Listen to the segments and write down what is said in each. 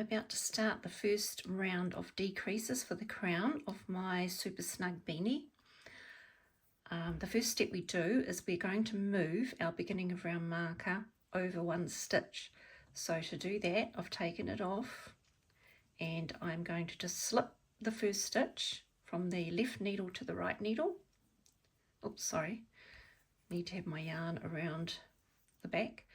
about to start the first round of decreases for the crown of my super snug beanie. The first step we do is we're going to move our beginning of round marker over one stitch. So to do that, I've taken it off and I'm going to just slip the first stitch from the left needle to the right needle. Oops, sorry, need to have my yarn around the back.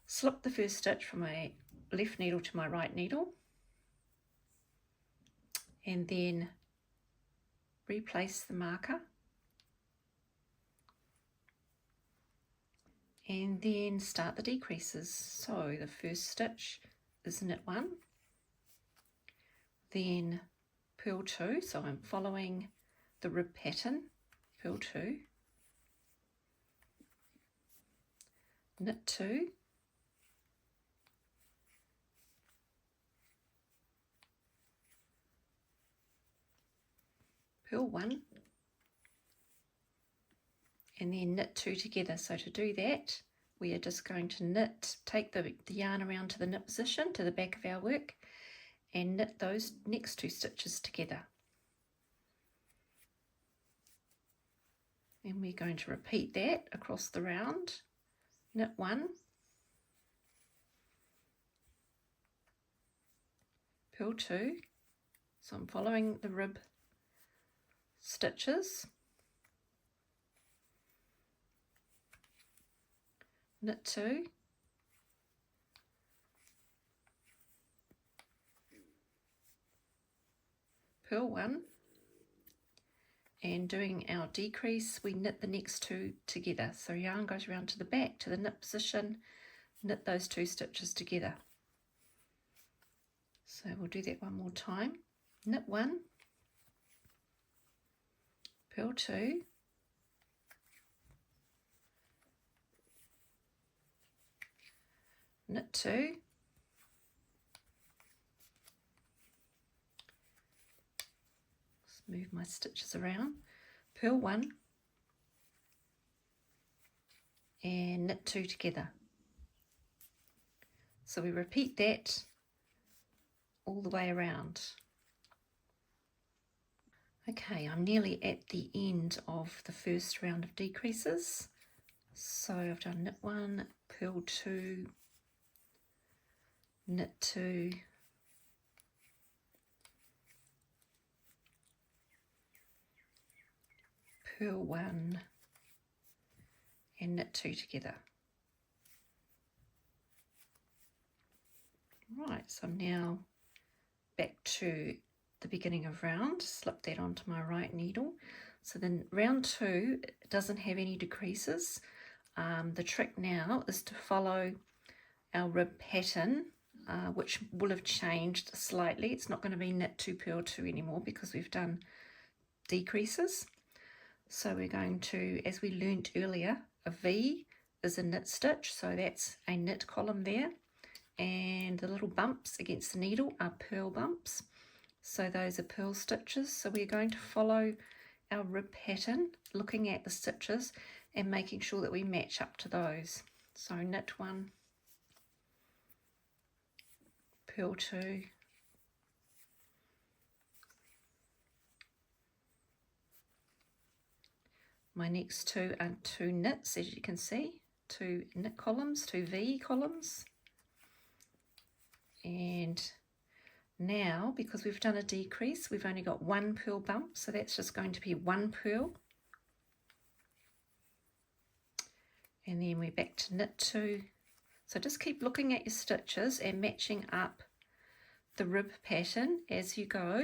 Slip the first stitch from my left needle to my right needle and then replace the marker and then start the decreases. So the first stitch is knit 1, then purl 2, so I'm following the rib pattern, purl 2, knit 2, purl 1, and then knit 2 together. So to do that, we are just going to knit, take the yarn around to the knit position, to the back of our work, and knit those next 2 stitches together. And we're going to repeat that across the round. Knit 1, purl 2, so I'm following the rib stitches, knit 2, purl 1, and doing our decrease we knit the next 2 together. So yarn goes around to the back to the knit position, knit those 2 stitches together. So we'll do that one more time. Knit 1, purl 2, knit 2, just move my stitches around, purl 1 and knit 2 together. So we repeat that all the way around. Okay, I'm nearly at the end of the first round of decreases. So I've done knit 1, purl 2, knit 2, purl 1 and knit 2 together. Right, so I'm now back to the beginning of round, slip that onto my right needle. So then round 2 doesn't have any decreases. The trick now is to follow our rib pattern, which will have changed slightly. It's not going to be knit 2, purl 2 anymore because we've done decreases. So we're going to, as we learnt earlier, a V is a knit stitch, so that's a knit column there, and the little bumps against the needle are purl bumps, so those are purl stitches. So we're going to follow our rib pattern, looking at the stitches and making sure that we match up to those. So knit 1, purl 2, my next 2 are 2 knits, as you can see, 2 knit columns, 2 V columns. And now, because we've done a decrease, we've only got 1 purl bump, so that's just going to be 1 purl. And then we're back to knit 2. So just keep looking at your stitches and matching up the rib pattern as you go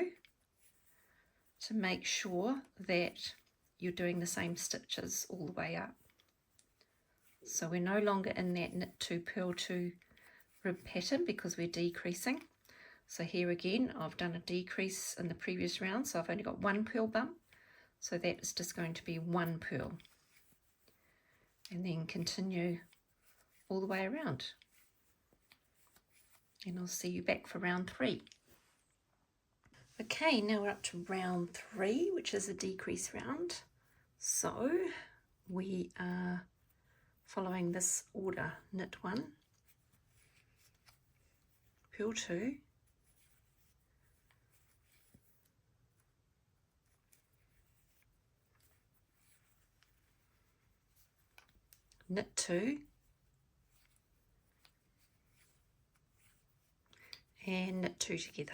to make sure that you're doing the same stitches all the way up. So we're no longer in that knit 2, purl 2 rib pattern because we're decreasing. So here again, I've done a decrease in the previous round, so I've only got 1 purl bump, so that is just going to be 1 purl, and then continue all the way around, and I'll see you back for round 3. Okay, now we're up to round 3, which is a decrease round. So we are following this order: knit 1, purl 2, knit 2, and knit 2 together.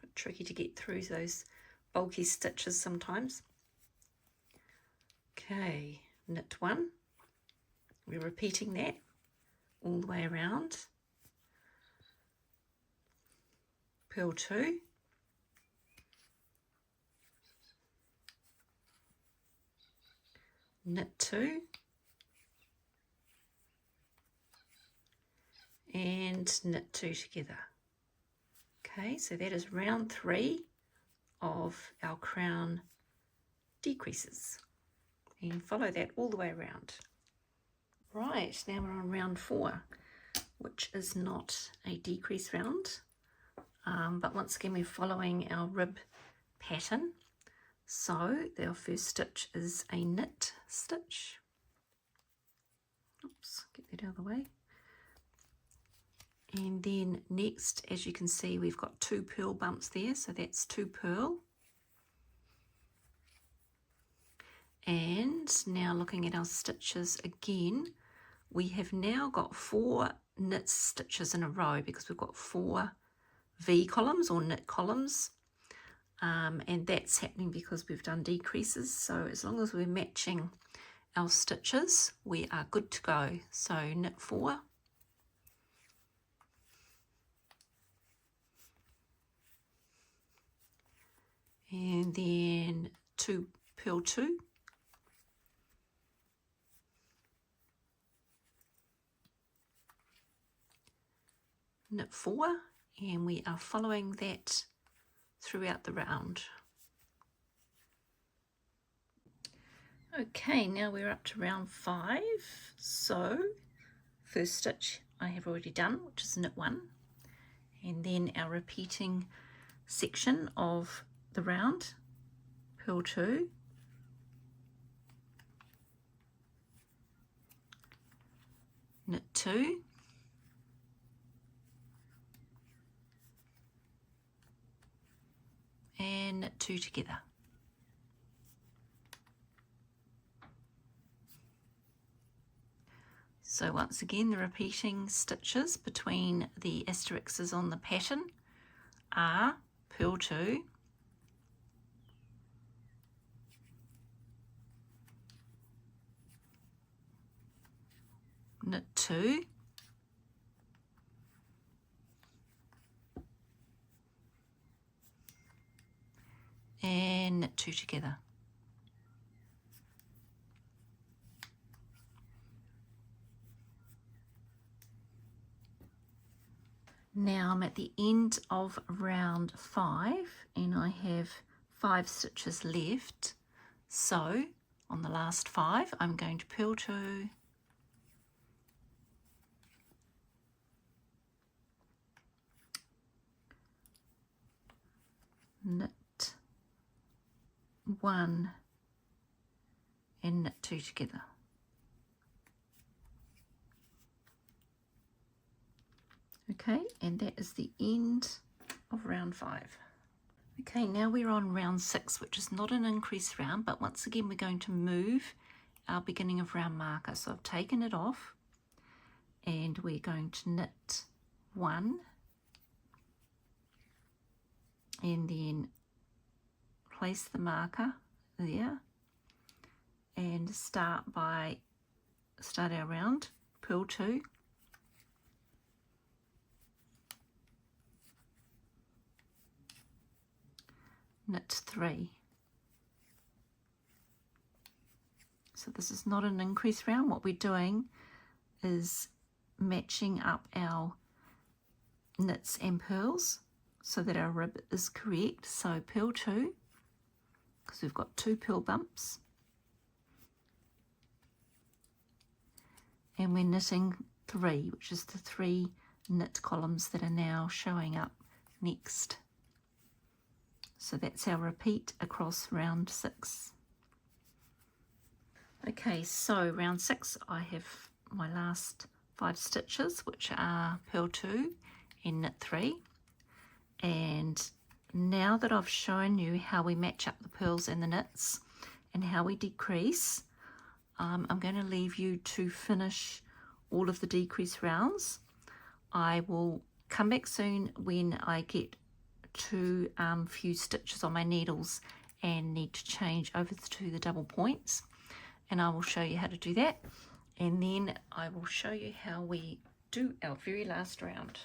Bit tricky to get through those bulky stitches sometimes. Okay, knit 1, we're repeating that all the way around. Purl 2, knit 2, and knit 2 together. Okay, so that is round 3 of our crown decreases, and follow that all the way around. Right, now we're on round 4, which is not a decrease round, but once again we're following our rib pattern. So our first stitch is a knit stitch. Oops, get that out of the way. And then next, as you can see, we've got 2 purl bumps there, so that's 2 purl. And now looking at our stitches again, we have now got 4 knit stitches in a row because we've got 4 V columns or knit columns, and that's happening because we've done decreases. So as long as we're matching our stitches, we are good to go. So knit 4, and then 2 purl 2, knit 4, and we are following that throughout the round. Okay, now we're up to round 5. So first stitch I have already done, which is knit 1, and then our repeating section of the round, purl 2, knit 2, and knit 2 together. So once again, the repeating stitches between the asterisks on the pattern are purl 2, knit 2, and knit 2 together. Now I'm at the end of round 5 and I have 5 stitches left. So on the last 5 I'm going to purl 2, knit 1, and knit 2 together. Okay, and that is the end of round 5. Okay, now we're on round 6, which is not an increase round, but once again we're going to move our beginning of round marker. So I've taken it off and we're going to knit 1 and then place the marker there and start our round, purl 2, knit 3. So this is not an increase round. What we're doing is matching up our knits and purls so that our rib is correct. So purl 2, because we've got 2 purl bumps, and we're knitting 3, which is the 3 knit columns that are now showing up next. So that's our repeat across round 6. Okay, so round 6 I have my last 5 stitches, which are purl 2 and knit 3. And now that I've shown you how we match up the purls and the knits, and how we decrease. I'm going to leave you to finish all of the decrease rounds. I will come back soon when I get to few stitches on my needles and need to change over to the double points, and I will show you how to do that, and then I will show you how we do our very last round.